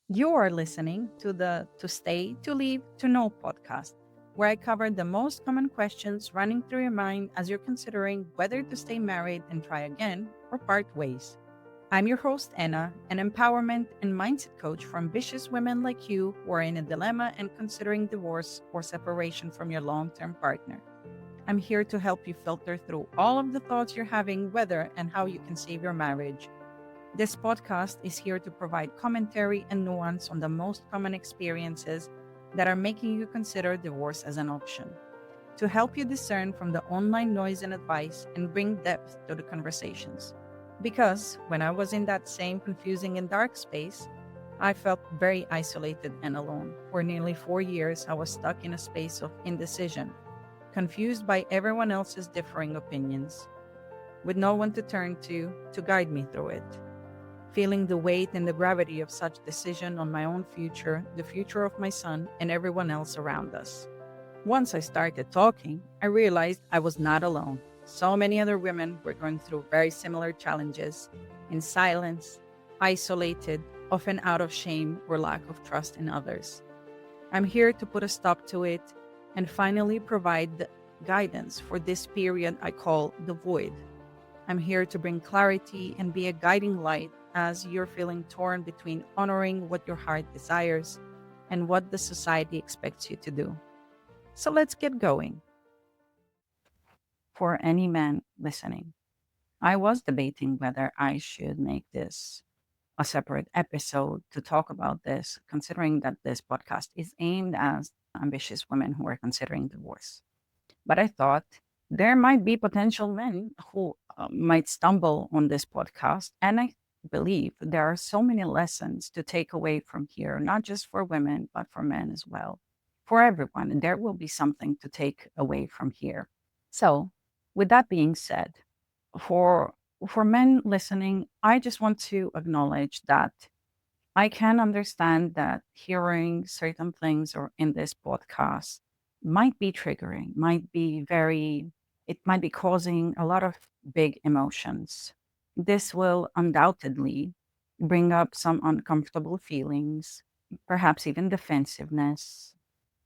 You are listening to the To Stay, To Leave, To Know podcast, where I cover the most common questions running through your mind as you're considering whether to stay married and try again or part ways. I'm your host, Anna, an empowerment and mindset coach for ambitious women like you who are in a dilemma and considering divorce or separation from your long term partner. I'm here to help you filter through all of the thoughts you're having, whether and how you can save your marriage. This podcast is here to provide commentary and nuance on the most common experiences that are making you consider divorce as an option, to help you discern from the online noise and advice and bring depth to the conversations. Because when I was in that same confusing and dark space, I felt very isolated and alone. For nearly 4 years, I was stuck in a space of indecision, confused by everyone else's differing opinions, with no one to turn to guide me through it. Feeling the weight and the gravity of such decision on my own future, the future of my son, and everyone else around us. Once I started talking, I realized I was not alone. So many other women were going through very similar challenges, in silence, isolated, often out of shame or lack of trust in others. I'm here to put a stop to it and finally provide the guidance for this period I call the void. I'm here to bring clarity and be a guiding light as you're feeling torn between honoring what your heart desires and what the society expects you to do. So let's get going. For any man listening, I was debating whether I should make this a separate episode to talk about this, considering that this podcast is aimed at ambitious women who are considering divorce. But I thought there might be potential men who might stumble on this podcast. And I believe there are so many lessons to take away from here, not just for women, but for men as well. For everyone, there will be something to take away from here. So, with that being said, for for men listening, I just want to acknowledge that I can understand that hearing certain things or in this podcast might be triggering, it might be causing a lot of big emotions. This will undoubtedly bring up some uncomfortable feelings, perhaps even defensiveness,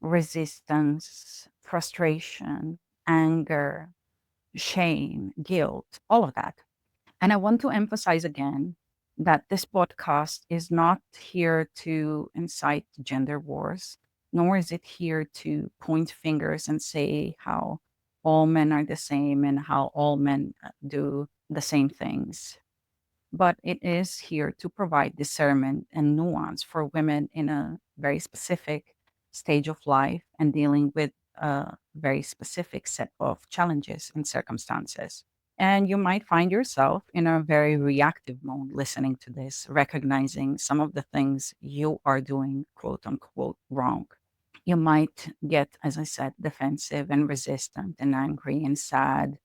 resistance, frustration, anger, shame, guilt, all of that. And I want to emphasize again that this podcast is not here to incite gender wars, nor is it here to point fingers and say how all men are the same and how all men do the same things. But it is here to provide discernment and nuance for women in a very specific stage of life and dealing with a very specific set of challenges and circumstances. And you might find yourself in a very reactive mode listening to this, recognizing some of the things you are doing, quote unquote, wrong. You might get, as I said, defensive and resistant and angry and sad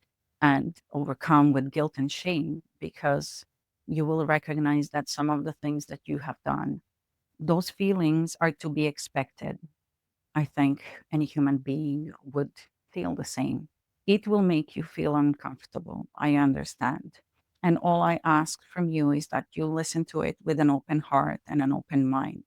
and overcome with guilt and shame because you will recognize that some of the things that you have done, those feelings are to be expected. I think any human being would feel the same. It will make you feel uncomfortable. I understand. And all I ask from you is that you listen to it with an open heart and an open mind.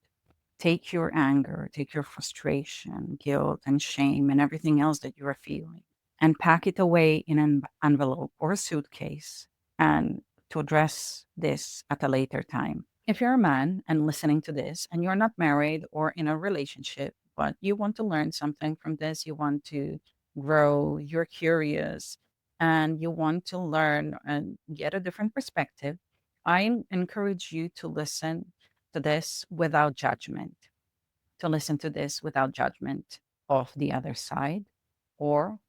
Take your anger, take your frustration, guilt, and shame, and everything else that you are feeling, and pack it away in an envelope or a suitcase and to address this at a later time. If you're a man and listening to this and you're not married or in a relationship, but you want to learn something from this, you want to grow, you're curious, and you want to learn and get a different perspective, I encourage you to listen to this without judgment, to listen to this without judgment of the other side or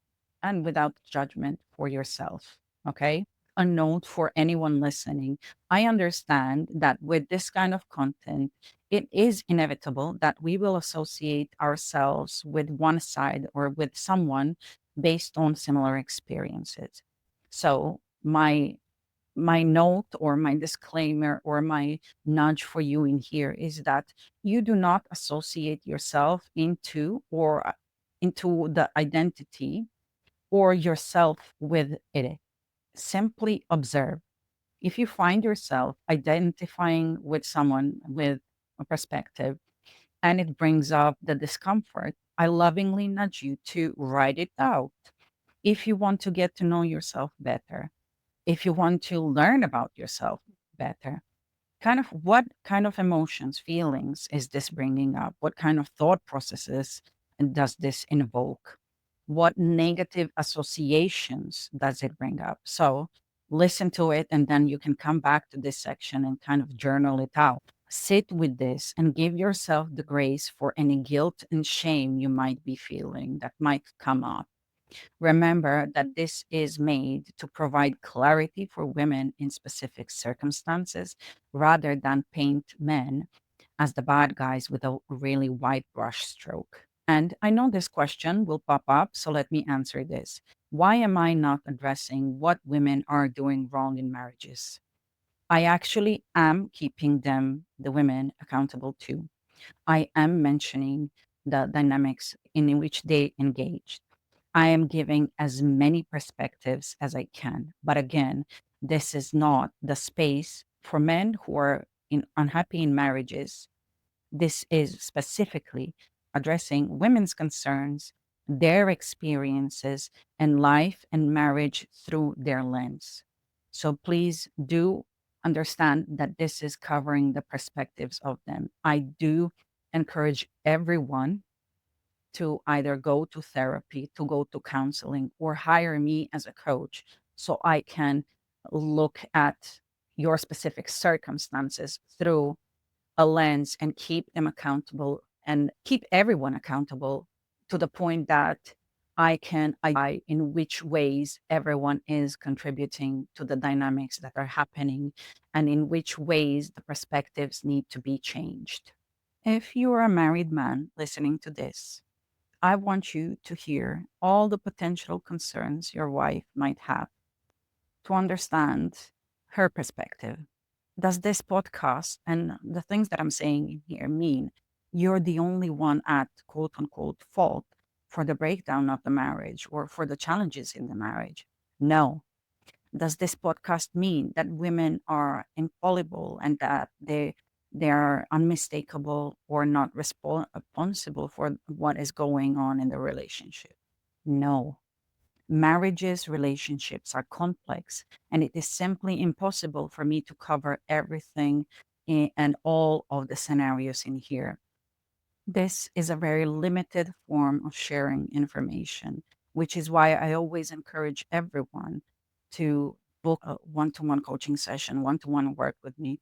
and without judgment for yourself. Okay. A note for anyone listening. I understand that with this kind of content, it is inevitable that we will associate ourselves with one side or with someone based on similar experiences. So, my note or my disclaimer or my nudge for you in here is that you do not associate yourself into the identity or yourself with it. Simply observe. If you find yourself identifying with someone with perspective and it brings up the discomfort, I lovingly nudge you to write it out. If you want to get to know yourself better, if you want to learn about yourself better, what kind of emotions, feelings is this bringing up? What kind of thought processes does this invoke? What negative associations does it bring up? So listen to it, and then you can come back to this section and kind of journal it out. Sit with this and give yourself the grace for any guilt and shame you might be feeling that might come up. Remember that this is made to provide clarity for women in specific circumstances rather than paint men as the bad guys with a really wide brush stroke. And I know this question will pop up, so let me answer this. Why am I not addressing what women are doing wrong in marriages? I actually am keeping the women, accountable too. I am mentioning the dynamics in which they engage. I am giving as many perspectives as I can. But again, this is not the space for men who are unhappy in marriages. This is specifically addressing women's concerns, their experiences, and life and marriage through their lens. So please do understand that this is covering the perspectives of them. I do encourage everyone to either go to therapy, to go to counseling, or hire me as a coach so I can look at your specific circumstances through a lens and keep them accountable and keep everyone accountable to the point that I can identify in which ways everyone is contributing to the dynamics that are happening and in which ways the perspectives need to be changed. If you're a married man listening to this, I want you to hear all the potential concerns your wife might have to understand her perspective. Does this podcast and the things that I'm saying in here mean you're the only one at quote unquote fault for the breakdown of the marriage or for the challenges in the marriage? No. Does this podcast mean that women are infallible and that they are unmistakable or not responsible for what is going on in the relationship? No. Marriages, relationships are complex, and it is simply impossible for me to cover everything and all of the scenarios in here. This is a very limited form of sharing information, which is why I always encourage everyone to book a one to one coaching session, one to one work with me,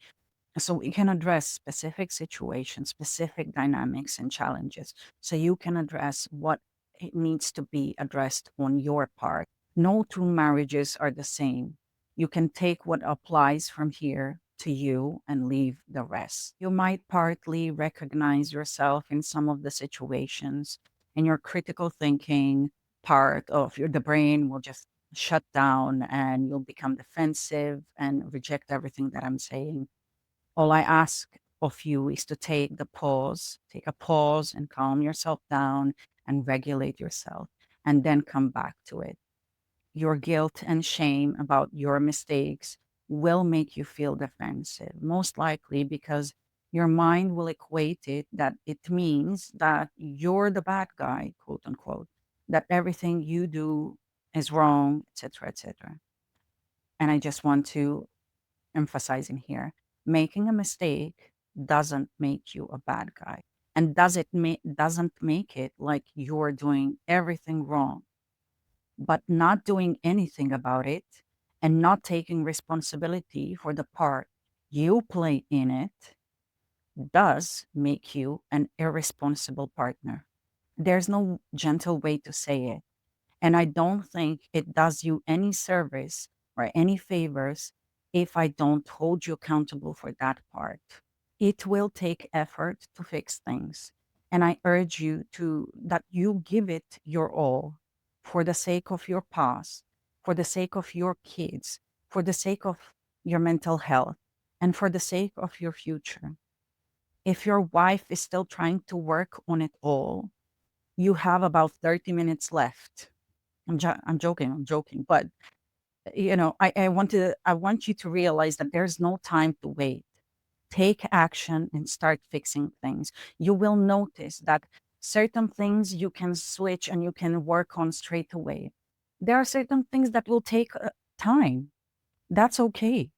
so we can address specific situations, specific dynamics and challenges. So you can address what it needs to be addressed on your part. No two marriages are the same. You can take what applies from here to you and leave the rest. You might partly recognize yourself in some of the situations, and your critical thinking part of the brain will just shut down and you'll become defensive and reject everything that I'm saying. All I ask of you is to take a pause and calm yourself down and regulate yourself, and then come back to it. Your guilt and shame about your mistakes will make you feel defensive, most likely because your mind will equate it that it means that you're the bad guy, quote unquote, that everything you do is wrong, etc., etc. And I just want to emphasize in here, making a mistake doesn't make you a bad guy, and doesn't make it like you're doing everything wrong. But not doing anything about it and not taking responsibility for the part you play in it does make you an irresponsible partner. There's no gentle way to say it. And I don't think it does you any service or any favors if I don't hold you accountable for that part. It will take effort to fix things. And I urge you to that you give it your all for the sake of your past, for the sake of your kids, for the sake of your mental health, and for the sake of your future. If your wife is still trying to work on it all, you have about 30 minutes left. I'm joking, but I want you to realize that there's no time to wait. take action and start fixing things. You will notice that certain things you can switch and you can work on straight away. There are certain things that will take time. That's okay.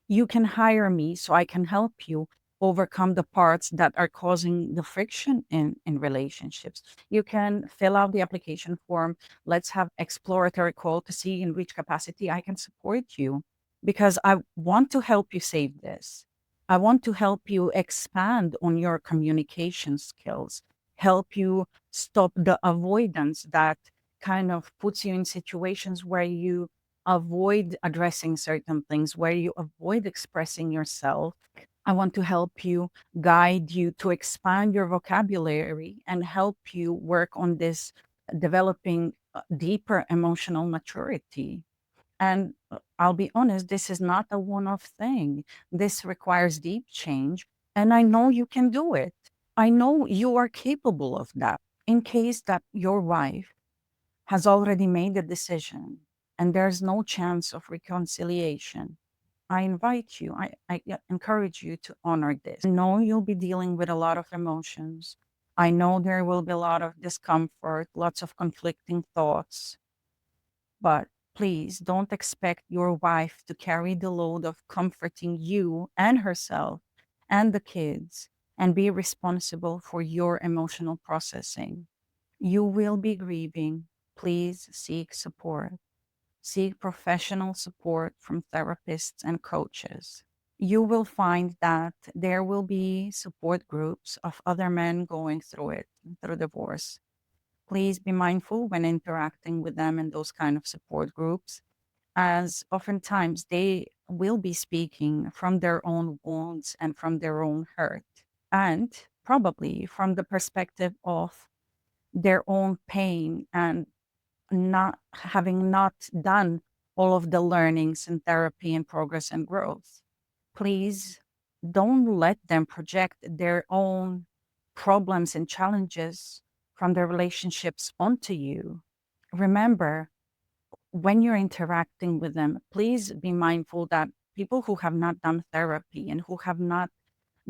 You can hire me so I can help you overcome the parts that are causing the friction in relationships. You can fill out the application form. Let's have exploratory call to see in which capacity I can support you, because I want to help you save this. I want to help you expand on your communication skills, help you stop the avoidance that kind of puts you in situations where you avoid addressing certain things, where you avoid expressing yourself. I want to help you, guide you to expand your vocabulary and help you work on this developing deeper emotional maturity. And I'll be honest, this is not a one off thing. This requires deep change. And I know you can do it. I know you are capable of that. In case that your wife has already made a decision and there's no chance of reconciliation, I invite you, I encourage you to honor this. I know you'll be dealing with a lot of emotions. I know there will be a lot of discomfort, lots of conflicting thoughts, but please don't expect your wife to carry the load of comforting you and herself and the kids and be responsible for your emotional processing. You will be grieving. Please seek support. Seek professional support from therapists and coaches. You will find that there will be support groups of other men going through it, through divorce. Please be mindful when interacting with them in those kind of support groups, as oftentimes they will be speaking from their own wounds and from their own hurt, and probably from the perspective of their own pain and not done all of the learnings and therapy and progress and growth. Please don't let them project their own problems and challenges from their relationships onto you. Remember, when you're interacting with them, please be mindful that people who have not done therapy and who have not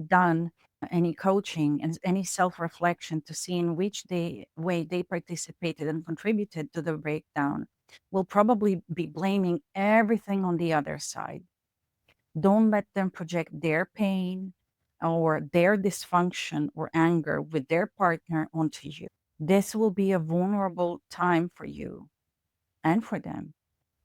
done any coaching and any self-reflection to see in which way they participated and contributed to the breakdown will probably be blaming everything on the other side. Don't let them project their pain or their dysfunction or anger with their partner onto you. This will be a vulnerable time for you and for them.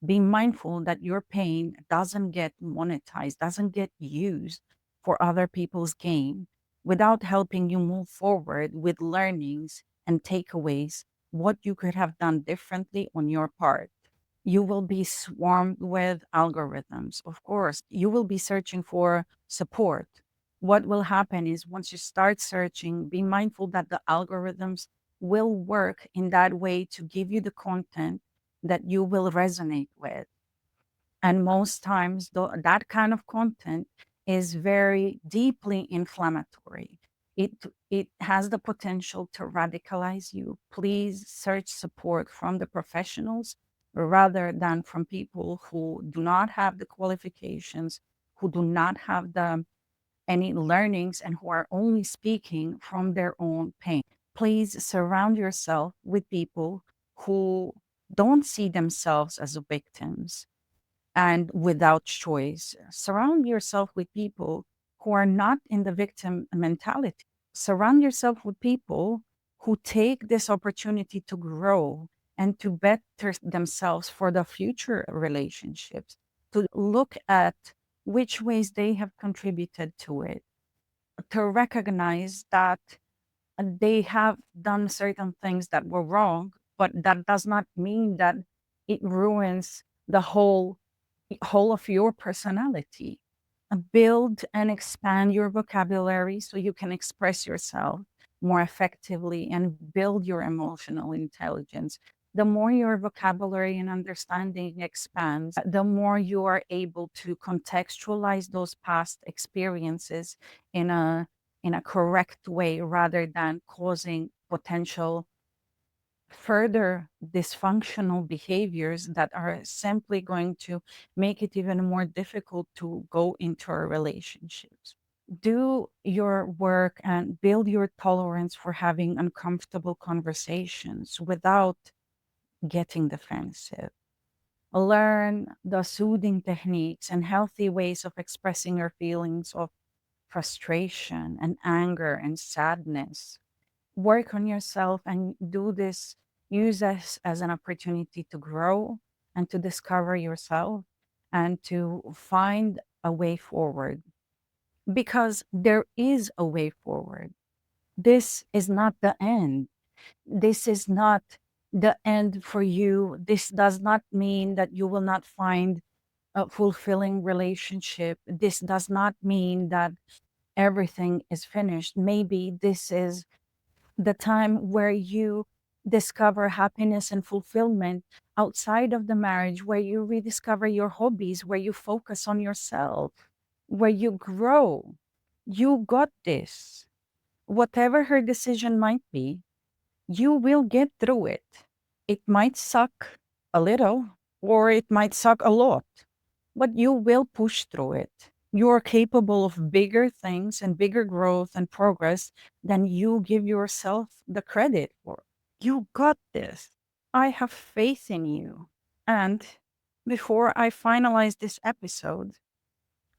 Be mindful that your pain doesn't get monetized, doesn't get used for other people's gain without helping you move forward with learnings and takeaways, what you could have done differently on your part. You will be swarmed with algorithms. Of course, you will be searching for support. What will happen is once you start searching, be mindful that the algorithms will work in that way to give you the content that you will resonate with. And most times, that kind of content is very deeply inflammatory. It, it has the potential to radicalize you. Please search support from the professionals rather than from people who do not have the qualifications, who do not have any learnings, and who are only speaking from their own pain. Please surround yourself with people who don't see themselves as victims and without choice. Surround yourself with people who are not in the victim mentality. Surround yourself with people who take this opportunity to grow and to better themselves for the future relationships, to look at which ways they have contributed to it, to recognize that they have done certain things that were wrong, but that does not mean that it ruins the whole of your personality. Build and expand your vocabulary so you can express yourself more effectively and build your emotional intelligence. The more your vocabulary and understanding expands, the more you are able to contextualize those past experiences in a correct way rather than causing potential further dysfunctional behaviors that are simply going to make it even more difficult to go into our relationships. Do your work and build your tolerance for having uncomfortable conversations without getting defensive. Learn the soothing techniques and healthy ways of expressing your feelings of frustration and anger and sadness. Work on yourself and do this. Use this as an opportunity to grow and to discover yourself and to find a way forward, because there is a way forward. This is not the end. This is not the end for you. This does not mean that you will not find a fulfilling relationship. This does not mean that everything is finished. Maybe this is the time where you discover happiness and fulfillment outside of the marriage, where you rediscover your hobbies, where you focus on yourself, where you grow. You got this. Whatever her decision might be, you will get through it. It might suck a little, or it might suck a lot, but you will push through it. You're capable of bigger things and bigger growth and progress than you give yourself the credit for. You got this. I have faith in you. And before I finalize this episode,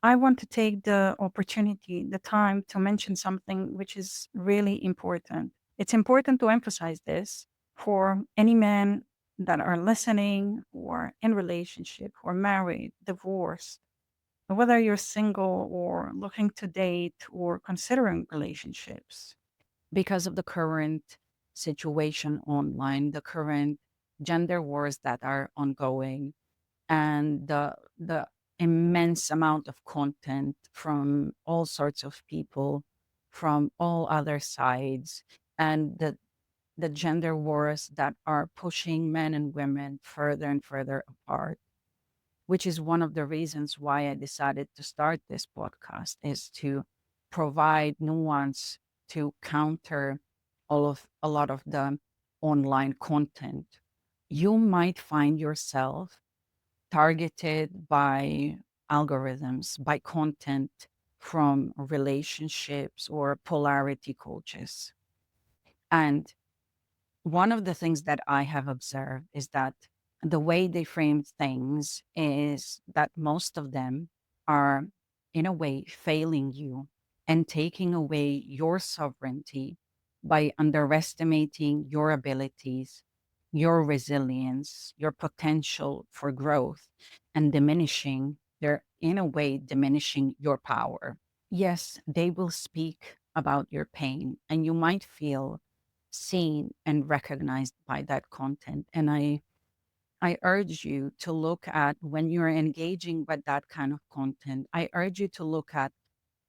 I want to take the opportunity, the time to mention something which is really important. It's important to emphasize this for any men that are listening or in relationship or married, divorced, whether you're single or looking to date or considering relationships. Because of the current situation online, the current gender wars that are ongoing, and the immense amount of content from all sorts of people from all other sides, and the gender wars that are pushing men and women further and further apart, which is one of the reasons why I decided to start this podcast, is to provide nuance to counter a lot of the online content. You might find yourself targeted by algorithms, by content from relationships or polarity coaches. And one of the things that I have observed is that the way they frame things is that most of them are, in a way, failing you and taking away your sovereignty by underestimating your abilities, your resilience, your potential for growth, and diminishing in a way, diminishing your power. Yes, they will speak about your pain, and you might feel seen and recognized by that content. And I urge you to look at, when you're engaging with that kind of content, I urge you to look at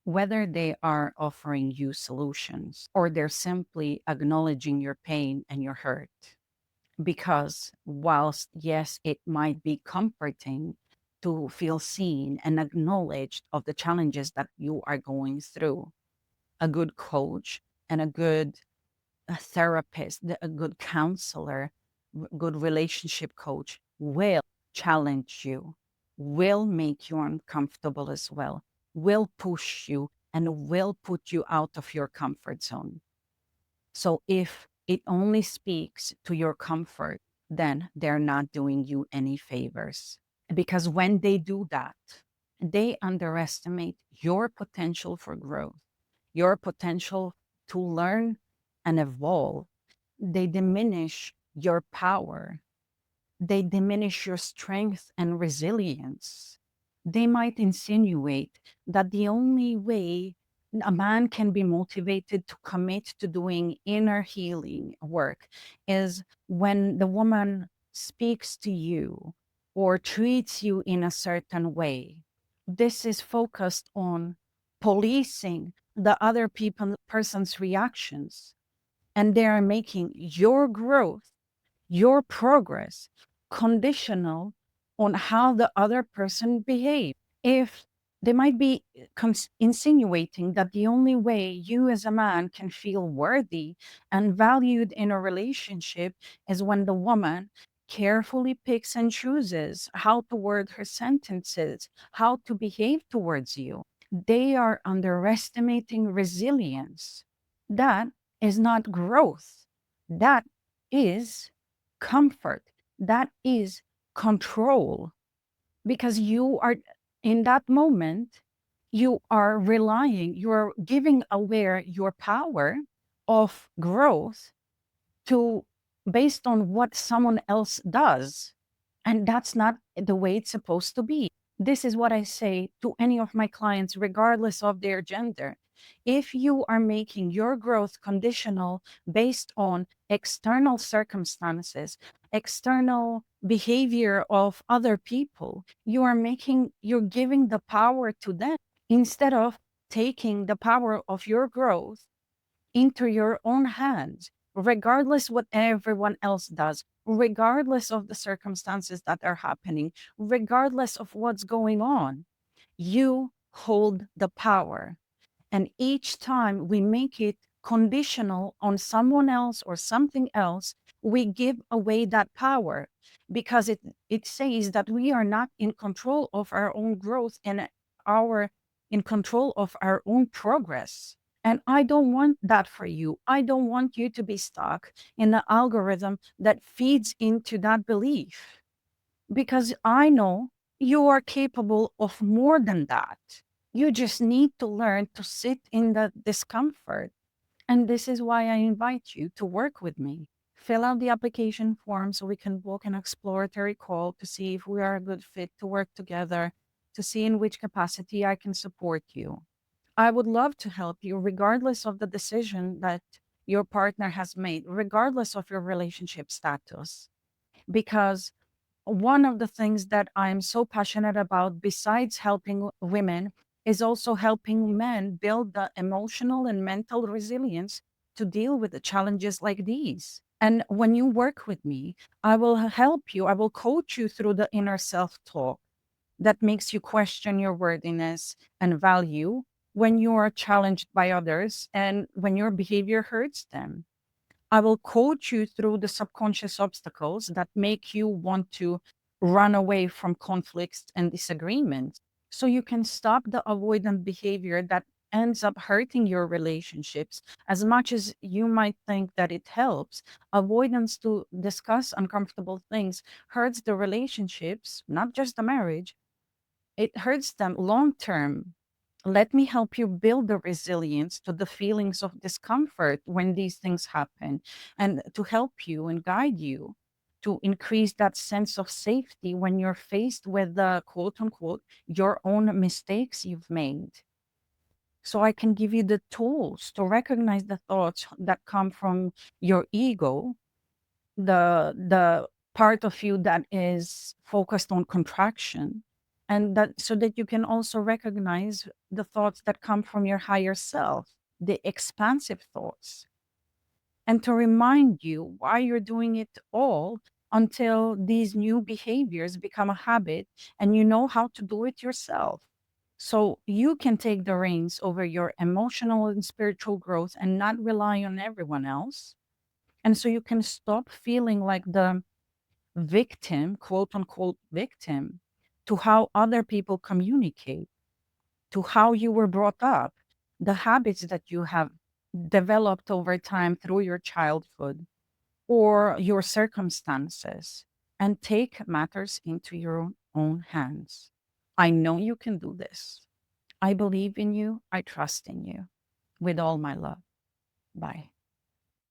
whether they are offering you solutions or they're simply acknowledging your pain and your hurt. Because whilst, yes, it might be comforting to feel seen and acknowledged of the challenges that you are going through, a good coach and a therapist, a good counselor, good relationship coach will challenge you, will make you uncomfortable as well, will push you, and will put you out of your comfort zone. So if it only speaks to your comfort, then they're not doing you any favors. Because when they do that, they underestimate your potential for growth, your potential to learn and evolve. They diminish your power. They diminish your strength and resilience. They might insinuate that the only way a man can be motivated to commit to doing inner healing work is when the woman speaks to you or treats you in a certain way. This is focused on policing the other person's reactions, and they are making your growth, your progress, conditional on how the other person behaves. If they might be insinuating that the only way you as a man can feel worthy and valued in a relationship is when the woman carefully picks and chooses how to word her sentences, how to behave towards you. They are underestimating resilience. That is not growth. That is comfort. That is control. Because you are in that moment, you are relying, you're giving aware your power of growth to based on what someone else does. And that's not the way it's supposed to be. This is what I say to any of my clients, regardless of their gender. If you are making your growth conditional based on external circumstances, external behavior of other people, you're giving the power to them instead of taking the power of your growth into your own hands, regardless what everyone else does, regardless of the circumstances that are happening, regardless of what's going on. You hold the power. And each time we make it conditional on someone else or something else, we give away that power because it says that we are not in control of our own growth and our in control of our own progress. And I don't want that for you. I don't want you to be stuck in the algorithm that feeds into that belief because I know you are capable of more than that. You just need to learn to sit in the discomfort. And this is why I invite you to work with me. Fill out the application form so we can book an exploratory call to see if we are a good fit to work together, to see in which capacity I can support you. I would love to help you regardless of the decision that your partner has made, regardless of your relationship status. Because one of the things that I'm so passionate about, besides helping women, is also helping men build the emotional and mental resilience to deal with the challenges like these. And when you work with me, I will help you, I will coach you through the inner self talk that makes you question your worthiness and value when you are challenged by others and when your behavior hurts them. I will coach you through the subconscious obstacles that make you want to run away from conflicts and disagreements so you can stop the avoidant behavior that ends up hurting your relationships. As much as you might think that it helps, avoidance to discuss uncomfortable things hurts the relationships, not just the marriage. It hurts them long term. Let me help you build the resilience to the feelings of discomfort when these things happen, and to help you and guide you to increase that sense of safety when you're faced with the quote unquote your own mistakes you've made. So I can give you the tools to recognize the thoughts that come from your ego, the part of you that is focused on contraction, and that so that you can also recognize the thoughts that come from your higher self, the expansive thoughts, and to remind you why you're doing it all until these new behaviors become a habit and you know how to do it yourself, so you can take the reins over your emotional and spiritual growth and not rely on everyone else, and so you can stop feeling like the victim, quote unquote victim, to how other people communicate, to how you were brought up, the habits that you have developed over time through your childhood or your circumstances, and take matters into your own hands. I know you can do this. I believe in you. I trust in you with all my love. Bye.